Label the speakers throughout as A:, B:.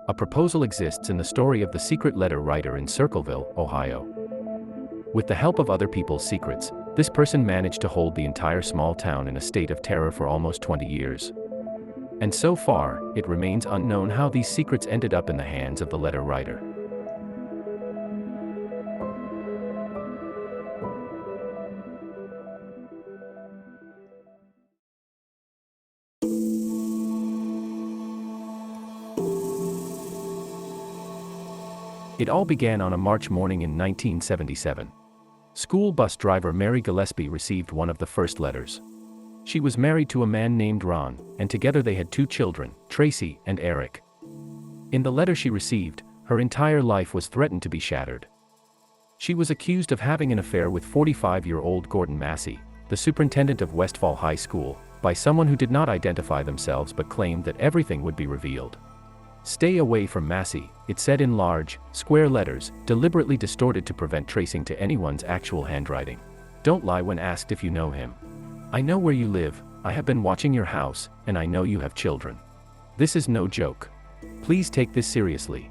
A: A proposal exists in the story of the secret letter writer in Circleville, Ohio. With the help of other people's secrets, this person managed to hold the entire small town in a state of terror for almost 20 years. And so far, it remains unknown how these secrets ended up in the hands of the letter writer. It all began on a March morning in 1977. School bus driver Mary Gillespie received one of the first letters. She was married to a man named Ron, and together they had 2 children, Tracy and Eric. In the letter she received, her entire life was threatened to be shattered. She was accused of having an affair with 45-year-old Gordon Massey, the superintendent of Westfall High School, by someone who did not identify themselves but claimed that everything would be revealed. "Stay away from Massey," it said in large, square letters, deliberately distorted to prevent tracing to anyone's actual handwriting. "Don't lie when asked if you know him. I know where you live, I have been watching your house, and I know you have children. This is no joke. Please take this seriously.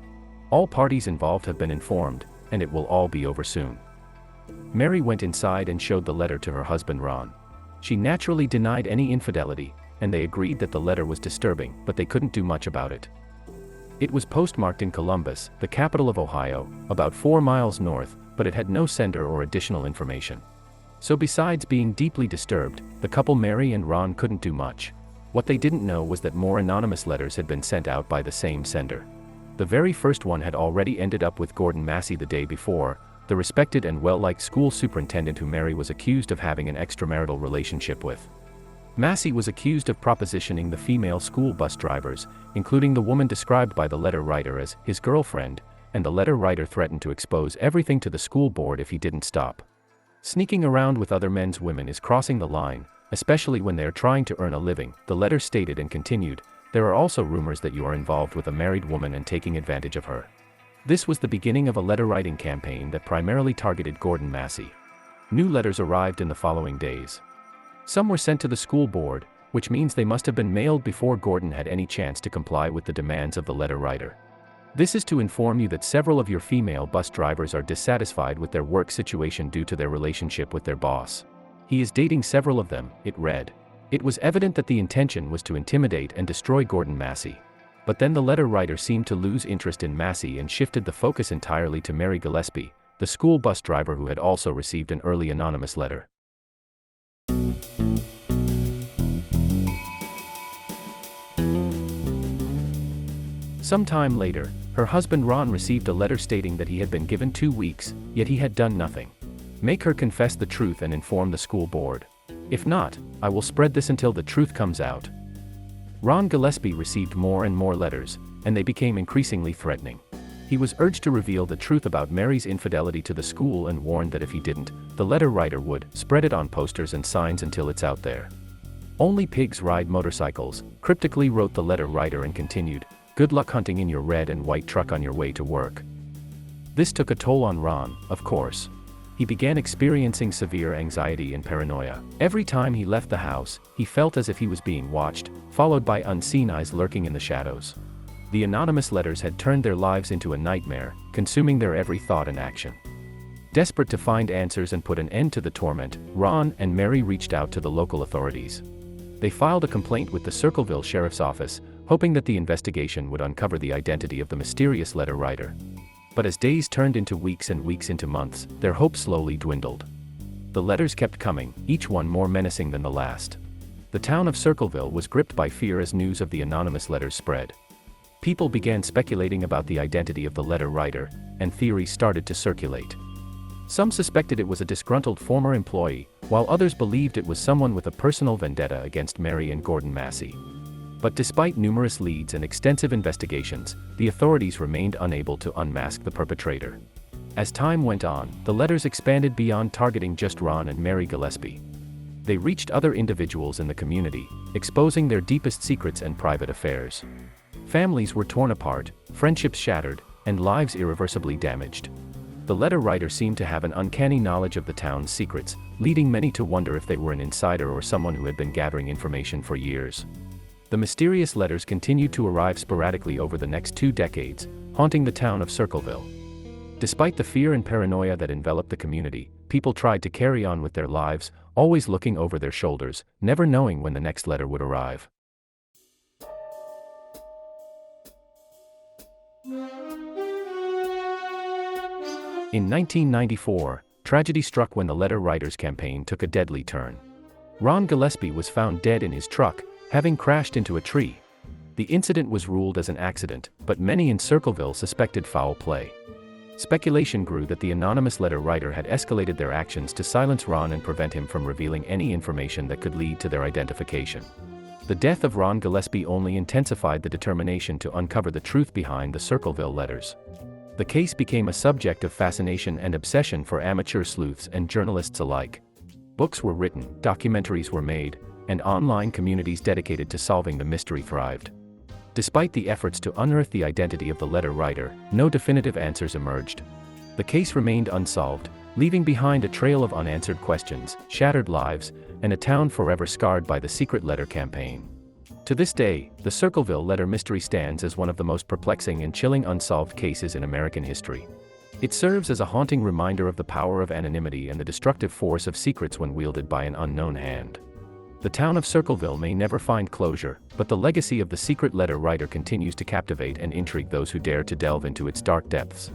A: All parties involved have been informed, and it will all be over soon." Mary went inside and showed the letter to her husband Ron. She naturally denied any infidelity, and they agreed that the letter was disturbing, but they couldn't do much about it. It was postmarked in Columbus, the capital of Ohio, about 4 miles north, but it had no sender or additional information. So besides being deeply disturbed, the couple Mary and Ron couldn't do much. What they didn't know was that more anonymous letters had been sent out by the same sender. The very first one had already ended up with Gordon Massey the day before, the respected and well-liked school superintendent who Mary was accused of having an extramarital relationship with. Massey was accused of propositioning the female school bus drivers, including the woman described by the letter writer as his girlfriend, and the letter writer threatened to expose everything to the school board if he didn't stop. Sneaking around with other men's women is crossing the line, especially when they are trying to earn a living, the letter stated and continued. "There are also rumors that you are involved with a married woman and taking advantage of her." This was the beginning of a letter-writing campaign that primarily targeted Gordon Massey. New letters arrived in the following days. Some were sent to the school board, which means they must have been mailed before Gordon had any chance to comply with the demands of the letter writer. "This is to inform you that several of your female bus drivers are dissatisfied with their work situation due to their relationship with their boss. He is dating several of them," it read. It was evident that the intention was to intimidate and destroy Gordon Massey. But then the letter writer seemed to lose interest in Massey and shifted the focus entirely to Mary Gillespie, the school bus driver who had also received an early anonymous letter. Sometime later, her husband Ron received a letter stating that he had been given 2 weeks, yet he had done nothing. "Make her confess the truth and inform the school board. If not, I will spread this until the truth comes out." Ron Gillespie received more and more letters, and they became increasingly threatening. He was urged to reveal the truth about Mary's infidelity to the school and warned that if he didn't, the letter writer would spread it on posters and signs until it's out there. "Only pigs ride motorcycles," cryptically wrote the letter writer and continued, "Good luck hunting in your red and white truck on your way to work." This took a toll on Ron, of course. He began experiencing severe anxiety and paranoia. Every time he left the house, he felt as if he was being watched, followed by unseen eyes lurking in the shadows. The anonymous letters had turned their lives into a nightmare, consuming their every thought and action. Desperate to find answers and put an end to the torment, Ron and Mary reached out to the local authorities. They filed a complaint with the Circleville Sheriff's Office, hoping that the investigation would uncover the identity of the mysterious letter writer. But as days turned into weeks and weeks into months, their hope slowly dwindled. The letters kept coming, each one more menacing than the last. The town of Circleville was gripped by fear as news of the anonymous letters spread. People began speculating about the identity of the letter writer, and theories started to circulate. Some suspected it was a disgruntled former employee, while others believed it was someone with a personal vendetta against Mary and Gordon Massey. But despite numerous leads and extensive investigations, the authorities remained unable to unmask the perpetrator. As time went on, the letters expanded beyond targeting just Ron and Mary Gillespie. They reached other individuals in the community, exposing their deepest secrets and private affairs. Families were torn apart, friendships shattered, and lives irreversibly damaged. The letter writer seemed to have an uncanny knowledge of the town's secrets, leading many to wonder if they were an insider or someone who had been gathering information for years. The mysterious letters continued to arrive sporadically over the next 2 decades, haunting the town of Circleville. Despite the fear and paranoia that enveloped the community, people tried to carry on with their lives, always looking over their shoulders, never knowing when the next letter would arrive. In 1994, tragedy struck when the letter writers campaign took a deadly turn. Ron Gillespie was found dead in his truck, having crashed into a tree. The incident was ruled as an accident, but many in Circleville suspected foul play. Speculation grew that the anonymous letter writer had escalated their actions to silence Ron and prevent him from revealing any information that could lead to their identification. The death of Ron Gillespie only intensified the determination to uncover the truth behind the Circleville letters. The case became a subject of fascination and obsession for amateur sleuths and journalists alike. Books were written, documentaries were made, and online communities dedicated to solving the mystery thrived. Despite the efforts to unearth the identity of the letter writer, no definitive answers emerged. The case remained unsolved, leaving behind a trail of unanswered questions, shattered lives, and a town forever scarred by the secret letter campaign. To this day, the Circleville letter mystery stands as one of the most perplexing and chilling unsolved cases in American history. It serves as a haunting reminder of the power of anonymity and the destructive force of secrets when wielded by an unknown hand. The town of Circleville may never find closure, but the legacy of the secret letter writer continues to captivate and intrigue those who dare to delve into its dark depths.